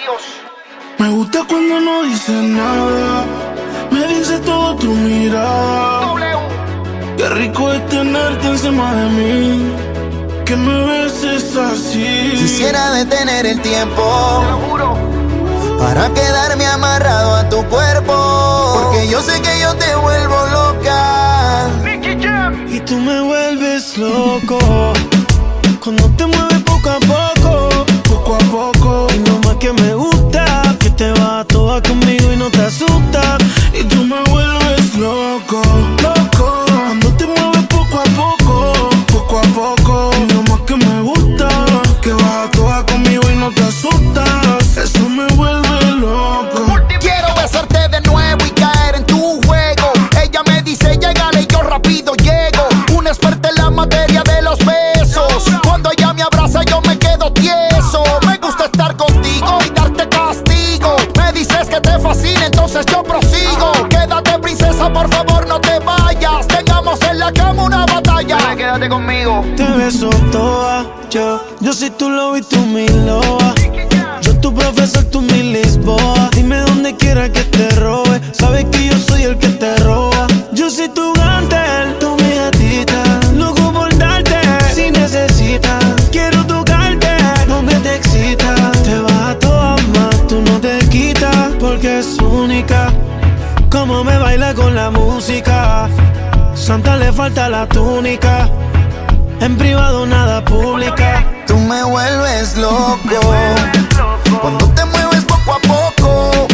Dios. Me gusta cuando no dices nada, me dice todo tu mirada. W. Qué rico es tenerte encima de mí, que me beses así. Quisiera detener el Te tiempo lo juro. para quedarme amarrado a tu cuerpo, porque yo sé que yo te vuelvo loca. Nicky Jam. Y tú me vuelves loco cuando te mueves poco a poco, poco a poco. Y lo más que me gusta, que te vas toda conmigo y no te asustas. Y tú me vuelves loco, loco cuando te mueves poco a poco, poco a poco. Y lo más que me gusta, que vas toda conmigo y no te asustas. Eso me vuelve loco. Quiero besarte de nuevo y caer en tu juego. Ella me dice llégale y yo rápido llego. Una experta en la materia de los besos. Cuando ella me abraza yo me quedo tieso. Me gusta estar contigo y darte castigo. Me dices que te fascina, entonces yo prosigo. Quédate princesa, por favor no te vayas. Tengamos en la cama una batalla. Dale, quédate conmigo. Te beso toda, yo soy tu lobo y tú mi loba. Yo tu profesor, tú mi Lisboa. Dime donde quiera que te robe, sabes que yo soy el que te roba. Yo soy tu gantel, tú mi gatita, loco por darte, si necesitas. Quiero tocarte, donde te excita. Te vas a todas más, tú no te quitas, porque es única. Como me baila con la música, Santa le falta la túnica. En privado nada pública. Tú me vuelves loco cuando te mueves poco a poco.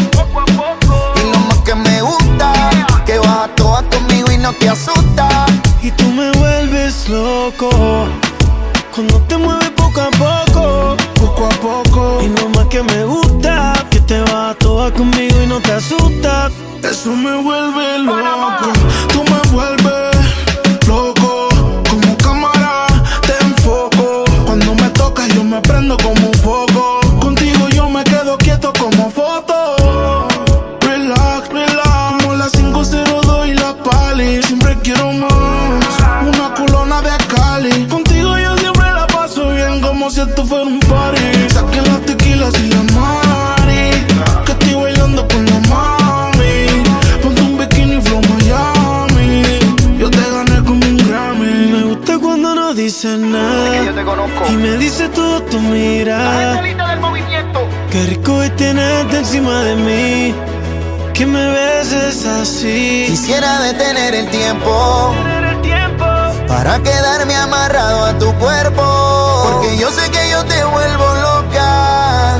Y lo más que me gusta, que vas toda conmigo y no te asusta. Y tú me vuelves loco cuando te mueves poco a poco, poco a poco. Y lo más que me gusta, que te vas toda conmigo y no te asustas. Eso me vuelve loco. Tú me vuelves loco. Como cámara te enfoco. Cuando me tocas yo me prendo como un foco. Contigo yo me quedo quieto como foto. Relax, relax. Como la 502 y la Pali. Siempre quiero más. Una culona de Cali. Contigo yo siempre la paso bien, como si esto fuera un party. Saquen las tequilas y la mari, que estoy bailando con la mami. Ponte un bikini flow Miami. Yo te gané como un Grammy. Me gusta cuando no dices nada, Que yo te conozco. y me dice todo tu La mirada. angelita del movimiento. Qué rico es tenerte encima de mí, que me beses así. Quisiera detener el tiempo para quedarme amarrado a tu cuerpo, porque yo sé que yo te vuelvo loca.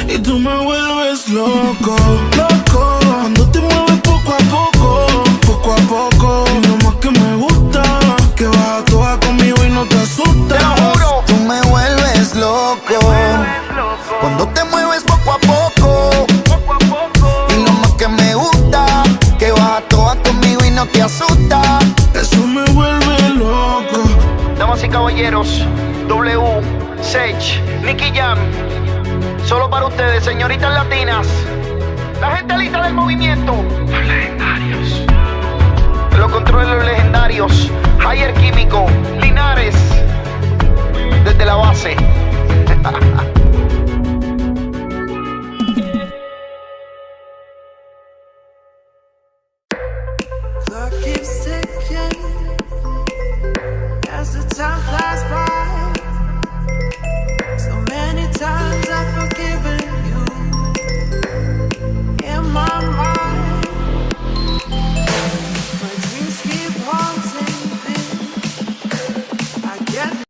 Y tú me vuelves loco, loco cuando te mueves poco a poco, poco a poco. Y lo más que me gusta, que vas toda conmigo y no te asustas. Te lo juro. Tú me vuelves loco cuando te mueves poco a poco. Y lo más que me gusta, que vas toda conmigo y no te asusta. Eso me vuelve loco. Damas y caballeros, W, Sage, Nicky Jam. Solo para ustedes, señoritas latinas. La gente lista del movimiento. Los legendarios.